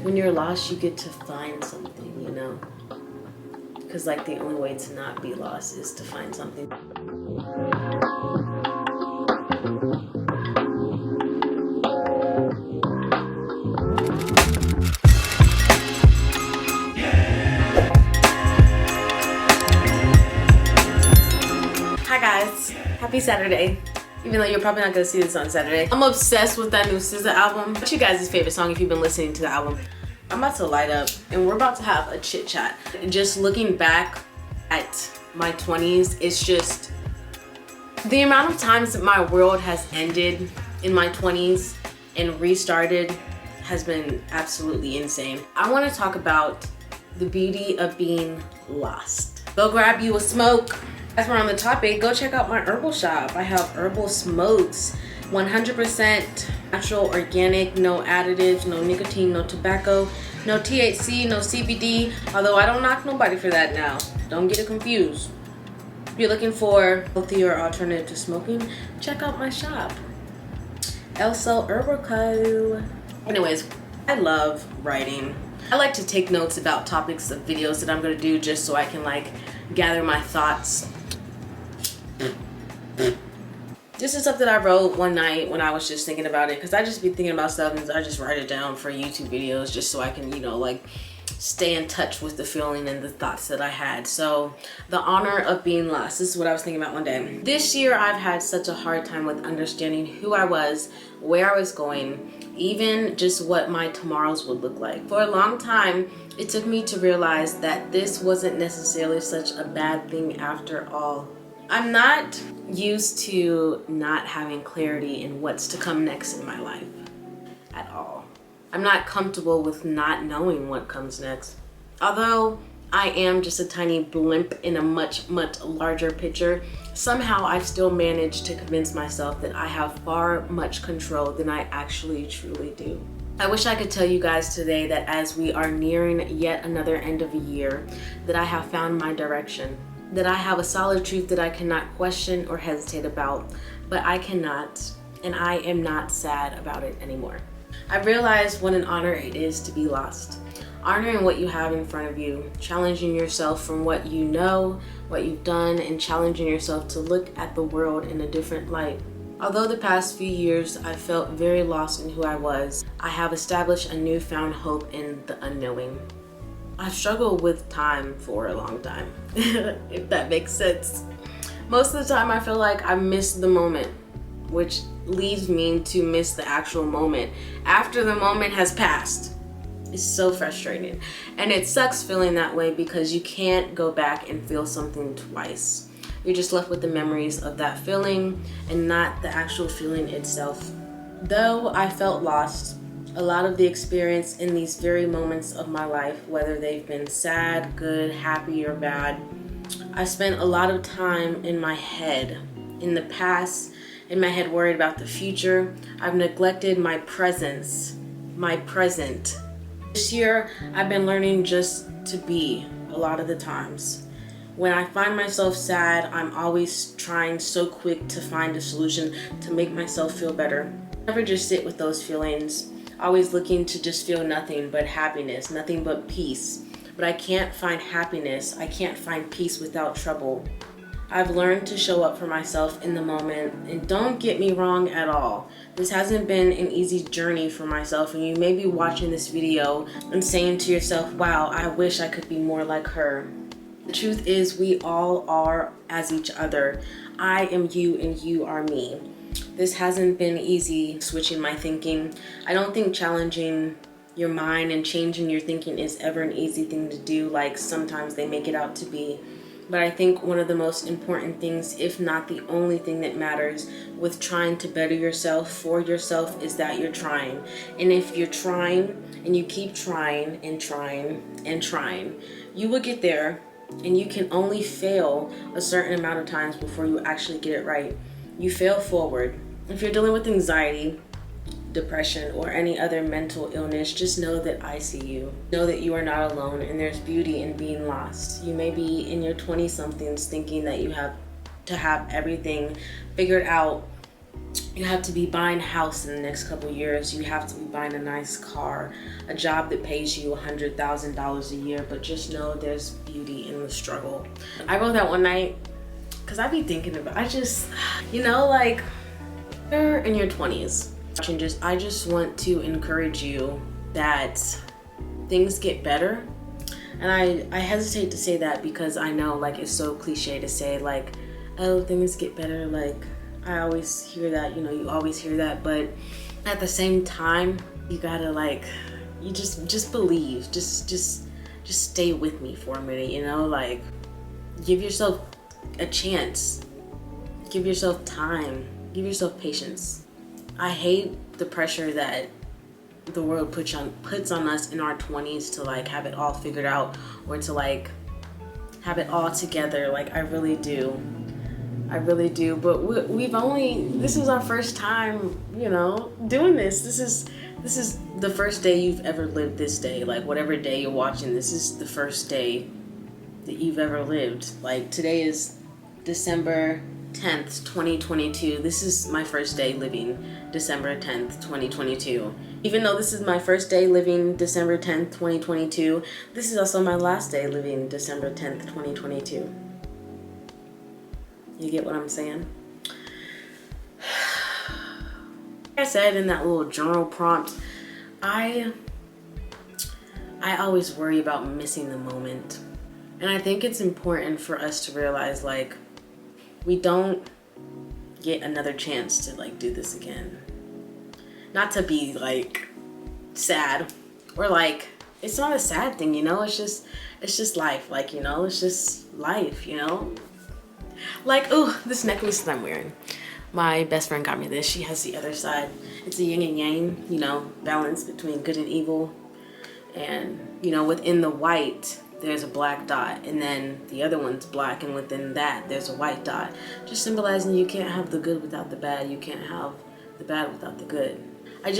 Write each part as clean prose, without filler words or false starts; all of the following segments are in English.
when you're lost, you get to find something, you know? Because like the only way to not be lost is to find something. Hi guys, happy Saturday. Even though you're probably not gonna see this on Saturday. I'm obsessed with that new SZA album. What's your guys' favorite song if you've been listening to the album? I'm about to light up and we're about to have a chit chat. Just looking back at my 20s, it's just the amount of times that my world has ended in my 20s and restarted has been absolutely insane. I want to talk about the beauty of being lost. Go grab you a smoke. As we're on the topic, go check out my herbal shop. I have herbal smokes, 100% natural, organic, no additives, no nicotine, no tobacco, no THC, no CBD, although I don't knock nobody for that now. Don't get it confused. If you're looking for a healthier alternative to smoking, check out my shop, Elsel Herbal Co. Anyways, I love writing. I like to take notes about topics of videos that I'm gonna do just so I can like gather my thoughts. This is stuff that I wrote one night when I was just thinking about it, because I just be thinking about stuff and I just write it down for YouTube videos just so I can, you know, like stay in touch with the feeling and the thoughts that I had. So the honor of being lost, this is what I was thinking about one day. This year I've had such a hard time with understanding who I was, where I was going, even just what my tomorrows would look like. For a long time, it took me to realize that this wasn't necessarily such a bad thing after all. I'm not used to not having clarity in what's to come next in my life at all. I'm not comfortable with not knowing what comes next. Although I am just a tiny blimp in a much, much larger picture, somehow I've still managed to convince myself that I have far much control than I actually truly do. I wish I could tell you guys today that as we are nearing yet another end of a year, that I have found my direction, that I have a solid truth that I cannot question or hesitate about, but I cannot, and I am not sad about it anymore. I realized what an honor it is to be lost. Honoring what you have in front of you, challenging yourself from what you know, what you've done, and challenging yourself to look at the world in a different light. Although the past few years I felt very lost in who I was, I have established a newfound hope in the unknowing. I've struggled with time for a long time, if that makes sense. Most of the time I feel like I miss the moment, which leads me to miss the actual moment after the moment has passed. It's so frustrating. And it sucks feeling that way because you can't go back and feel something twice. You're just left with the memories of that feeling and not the actual feeling itself. Though I felt lost, a lot of the experience in these very moments of my life, whether they've been sad, good, happy, or bad, I spent a lot of time in my head, in the past, in my head worried about the future. I've neglected my presence, my present. This year, I've been learning just to be a lot of the times. When I find myself sad, I'm always trying so quick to find a solution to make myself feel better. Never just sit with those feelings, always looking to just feel nothing but happiness, nothing but peace. But I can't find happiness, I can't find peace without trouble. I've learned to show up for myself in the moment, and don't get me wrong at all. This hasn't been an easy journey for myself, and you may be watching this video and saying to yourself, wow, I wish I could be more like her. The truth is we all are as each other. I am you and you are me. This hasn't been easy switching my thinking. I don't think challenging your mind and changing your thinking is ever an easy thing to do like sometimes they make it out to be. But I think one of the most important things, if not the only thing that matters with trying to better yourself for yourself, is that you're trying. And if you're trying and you keep trying and trying and trying, you will get there, and you can only fail a certain amount of times before you actually get it right. You fail forward. If you're dealing with anxiety, depression, or any other mental illness, just know that I see you. Know that you are not alone, and there's beauty in being lost. You may be in your 20-somethings thinking that you have to have everything figured out You have to be buying a house in the next couple of years. You have to be buying a nice car, a job that pays you $100,000 a year. But just know there's beauty in the struggle. I wrote that one night because I be thinking about, like, you're in your 20s. I just want to encourage you that things get better. And I hesitate to say that because I know, like, it's so cliche to say, like, oh, things get better. Like, I always hear that, you always hear that. But at the same time, you gotta, like, you just believe. Just stay with me for a minute, like, give yourself a chance. Give yourself time. Give yourself patience. I hate the pressure that the world puts on us in our 20s to, like, have it all figured out or to, like, have it all together. Like, I really do. But this is our first time, doing this. This is the first day you've ever lived this day. Like, whatever day you're watching, this is the first day that you've ever lived. Like, today is December 10th, 2022. This is my first day living December 10th, 2022. Even though this is my first day living December 10th, 2022, this is also my last day living December 10th, 2022. You get what I'm saying? Like I said in that little journal prompt, I always worry about missing the moment. And I think it's important for us to realize, like, we don't get another chance to, like, do this again. Not to be, like, sad or, like, it's not a sad thing, it's just life. Like, it's just life, Like, oh, this necklace that I'm wearing. My best friend got me this. She has the other side. It's a yin and yang, balance between good and evil. And, within the white, there's a black dot. And then the other one's black. And within that, there's a white dot. Just symbolizing you can't have the good without the bad. You can't have the bad without the good. I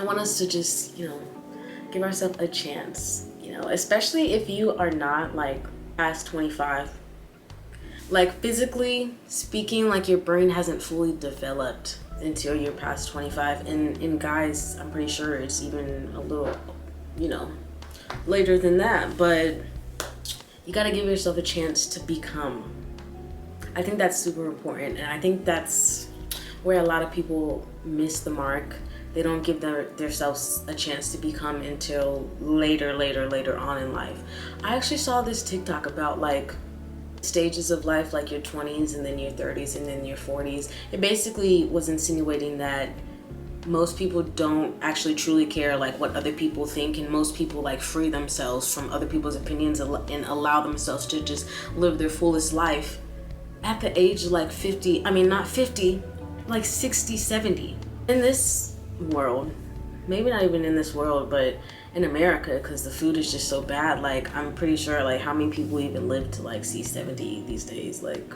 want us to just, give ourselves a chance, especially if you are not, like, past 25. Like, physically speaking, like, your brain hasn't fully developed until you're past 25. And guys, I'm pretty sure it's even a little, later than that. But you got to give yourself a chance to become. I think that's super important. And I think that's where a lot of people miss the mark. They don't give themselves a chance to become until later on in life. I actually saw this TikTok about, like, stages of life, like your 20s and then your 30s and then your 40s. It basically was insinuating that most people don't actually truly care, like, what other people think, and most people, like, free themselves from other people's opinions and allow themselves to just live their fullest life at the age of, like, 50. I mean, not 50, like 60, 70. In this world, maybe not even in this world, but in America, because the food is just so bad. Like, I'm pretty sure, like, how many people even live to, like, see 70 these days? Like,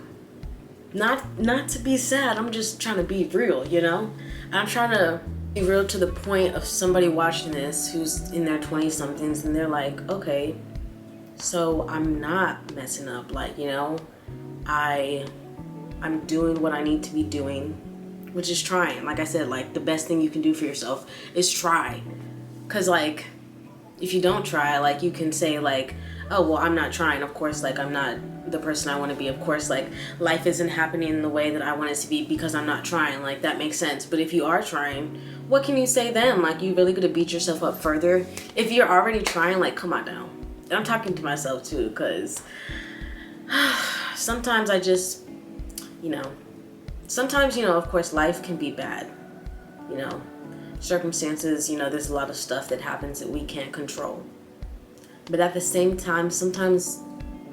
not to be sad, I'm just trying to be real, I'm trying to be real to the point of somebody watching this who's in their 20-somethings and they're like, okay, so I'm not messing up. Like, I'm doing what I need to be doing, which is trying. Like I said, like, the best thing you can do for yourself is try. Because, like, if you don't try, like, you can say, like, oh, well, I'm not trying. Of course, like, I'm not the person I want to be. Of course, like, life isn't happening in the way that I want it to be because I'm not trying. Like, that makes sense. But if you are trying, what can you say then? Like, you really gonna beat yourself up further? If you're already trying, like, come on now. And I'm talking to myself, too, because sometimes I just, sometimes, of course, life can be bad, circumstances, there's a lot of stuff that happens that we can't control. But at the same time, sometimes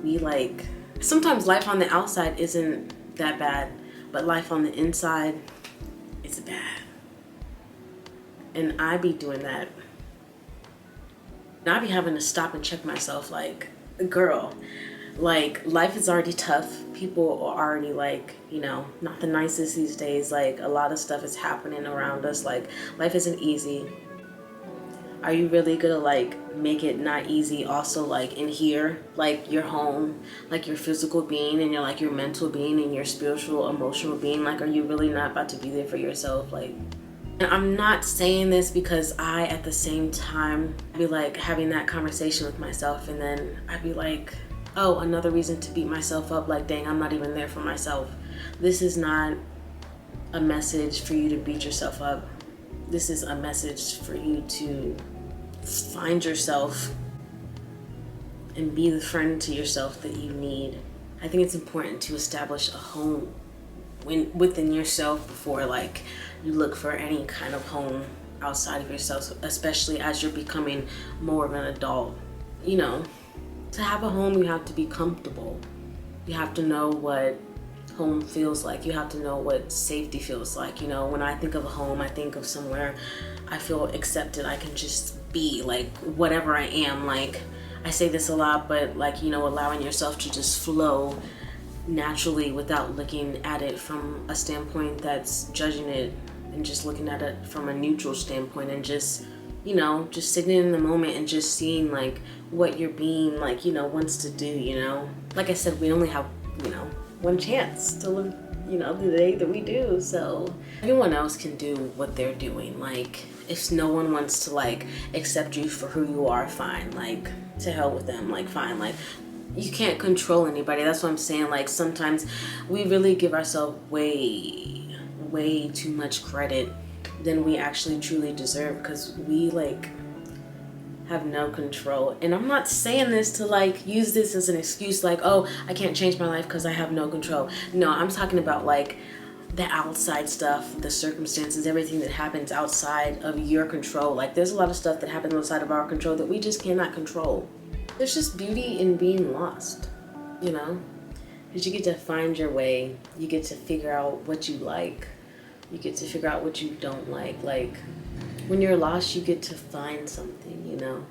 life on the outside isn't that bad, but life on the inside is bad. And I be doing that. And I be having to stop and check myself, like, girl, like, life is already tough. People are already, like, not the nicest these days. Like, a lot of stuff is happening around us. Like, life isn't easy. Are you really gonna like make it not easy also like in here, like your home, like your physical being and your mental being and your spiritual, emotional being? Like, are you really not about to be there for yourself? Like, and I'm not saying this because I at the same time be like having that conversation with myself, and then I'd be like, oh, another reason to beat myself up, like, dang, I'm not even there for myself. This is not a message for you to beat yourself up. This is a message for you to find yourself and be the friend to yourself that you need. I think it's important to establish a home within yourself before like you look for any kind of home outside of yourself, especially as you're becoming more of an adult. You know, to have a home, you have to be comfortable. You have to know what home feels like. You have to know what safety feels like. You know, when I think of a home, I think of somewhere I feel accepted. I can just be like whatever I am. Like, I say this a lot, but like, you know, allowing yourself to just flow naturally without looking at it from a standpoint that's judging it, and just looking at it from a neutral standpoint, and just, you know, just sitting in the moment and just seeing like what your being, like, you know, wants to do. You know, like I said, we only have, you know, one chance to live, you know, the day that we do. So everyone else can do what they're doing. Like, if no one wants to like accept you for who you are, fine. Like, to hell with them. Like, fine. Like, you can't control anybody. That's what I'm saying. Like, sometimes we really give ourselves way too much credit than we actually truly deserve, because we like have no control. And I'm not saying this to like use this as an excuse, like, oh, I can't change my life because I have no control. No, I'm talking about like the outside stuff, the circumstances, everything that happens outside of your control. Like, there's a lot of stuff that happens outside of our control that we just cannot control. There's just beauty in being lost, you know, because you get to find your way. You get to figure out what you like. You get to figure out what you don't like. Like, when you're lost, you get to find something, you know,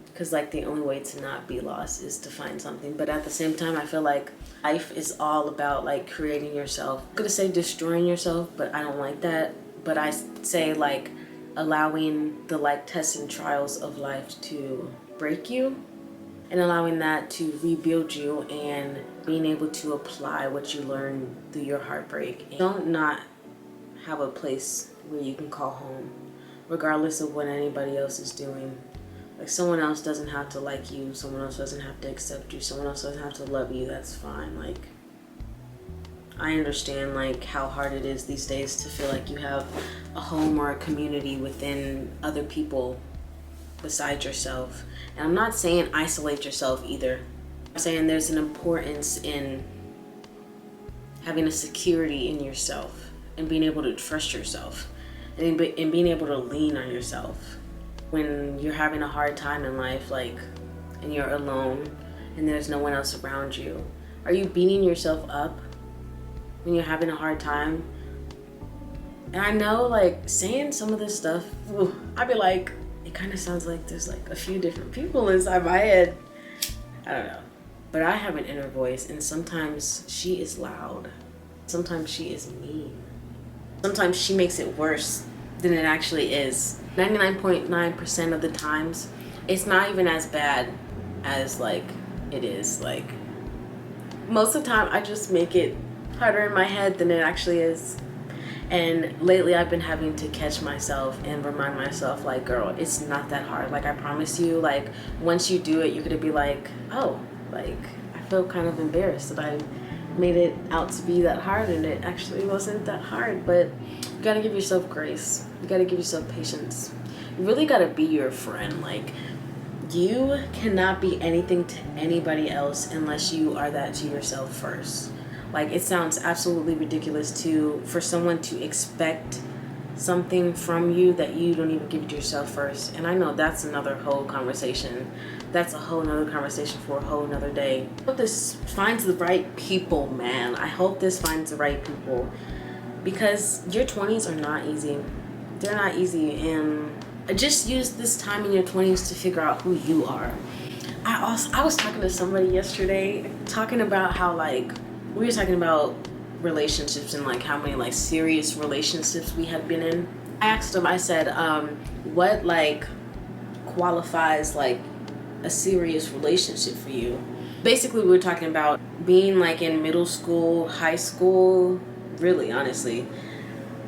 because like the only way to not be lost is to find something. But at the same time, I feel like life is all about like creating yourself. I'm gonna say destroying yourself, but I don't like that. But I say like allowing the like tests and trials of life to break you, and allowing that to rebuild you, and being able to apply what you learned through your heartbreak. And don't not have a place where you can call home, regardless of what anybody else is doing. Like, someone else doesn't have to like you, someone else doesn't have to accept you, someone else doesn't have to love you. That's fine. Like, I understand like how hard it is these days to feel like you have a home or a community within other people besides yourself. And I'm not saying isolate yourself either. I'm saying there's an importance in having a security in yourself and being able to trust yourself, and being able to lean on yourself when you're having a hard time in life, like, and you're alone and there's no one else around you. Are you beating yourself up when you're having a hard time? And I know like saying some of this stuff, I'd be like, it kind of sounds like there's like a few different people inside my head. I don't know. But I have an inner voice, and sometimes she is loud. Sometimes she is mean. Sometimes she makes it worse than it actually is. 99.9% of the times, it's not even as bad as like it is. Like, most of the time I just make it harder in my head than it actually is. And lately I've been having to catch myself and remind myself, like, girl, it's not that hard. Like, I promise you, like, once you do it, you're gonna be like, oh, like, I feel kind of embarrassed that I made it out to be that hard, and it actually wasn't that hard. But you gotta give yourself grace. You gotta give yourself patience. You really gotta be your friend. Like, you cannot be anything to anybody else unless you are that to yourself first. Like, it sounds absolutely ridiculous for someone to expect something from you that you don't even give to yourself first. And I know that's another whole conversation. That's a whole nother conversation for a whole nother day. I hope this finds the right people, man. I hope this finds the right people, because your 20s are not easy. They're not easy. And just use this time in your 20s to figure out who you are. I was talking to somebody yesterday, talking about how, like, we were talking about relationships and like how many like serious relationships we had been in. I asked him, I said, what like qualifies like a serious relationship for you? Basically, we were talking about being like in middle school, high school, really honestly,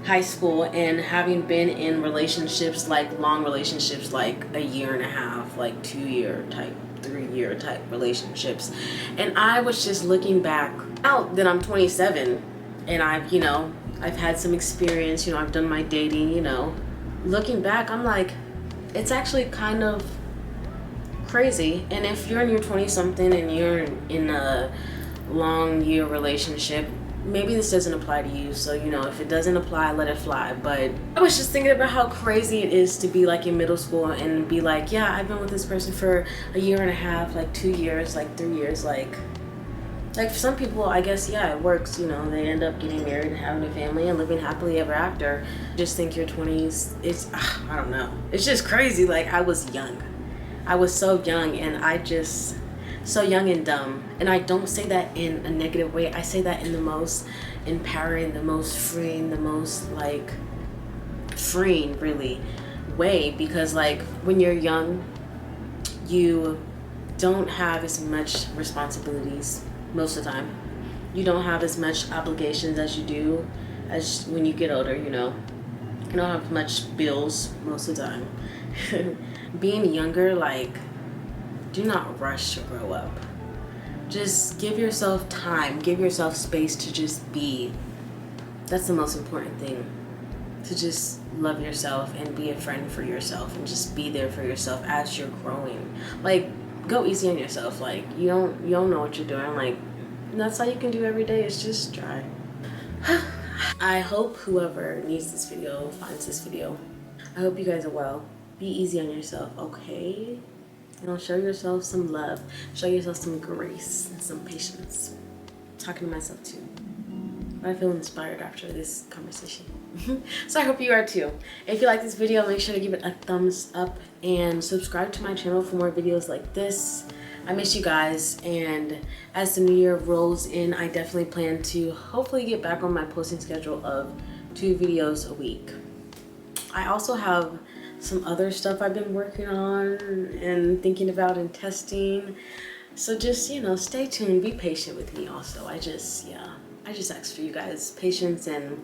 high school, and having been in relationships, like long relationships, like a year and a half, like 2-year type, 3-year type relationships. And I was just looking back, now that I'm 27 and I've, you know, I've had some experience, you know, I've done my dating, you know, looking back, I'm like, it's actually kind of crazy. And if you're in your 20 something and you're in a long year relationship, maybe this doesn't apply to you, so you know, if it doesn't apply, let it fly. But I was just thinking about how crazy it is to be like in middle school and be like, yeah, I've been with this person for a year and a half, like 2 years, like 3 years, like for some people, I guess, yeah, it works, you know, they end up getting married and having a family and living happily ever after. Just think your 20s, it's, I don't know, it's just crazy. Like, I was young, I was so young, and I just, so young and dumb. And I don't say that in a negative way, I say that in the most empowering, the most freeing, the most like freeing really way, because like when you're young, you don't have as much responsibilities most of the time. You don't have as much obligations as you do as when you get older, you know. You don't have much bills most of the time. Being younger, like, do not rush to grow up. Just give yourself time, give yourself space to just be. That's the most important thing. To just love yourself and be a friend for yourself and just be there for yourself as you're growing. Like, go easy on yourself. Like, you don't know what you're doing. Like, that's all you can do every day is just try. I hope whoever needs this video finds this video. I hope you guys are well. Be easy on yourself, okay? You know, show yourself some love. Show yourself some grace and some patience. I'm talking to myself too. I feel inspired after this conversation. So I hope you are too. If you like this video, make sure to give it a thumbs up and subscribe to my channel for more videos like this. I miss you guys, and as the new year rolls in, I definitely plan to hopefully get back on my posting schedule of 2 videos a week. I also have some other stuff I've been working on and thinking about and testing. So just, you know, stay tuned, be patient with me also. I just ask for you guys patience and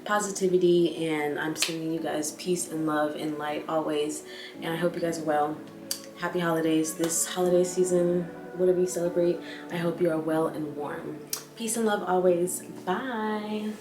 positivity, and I'm sending you guys peace and love and light always. And I hope you guys are well. Happy holidays this holiday season, whatever you celebrate. I hope you are well and warm. Peace and love always. Bye.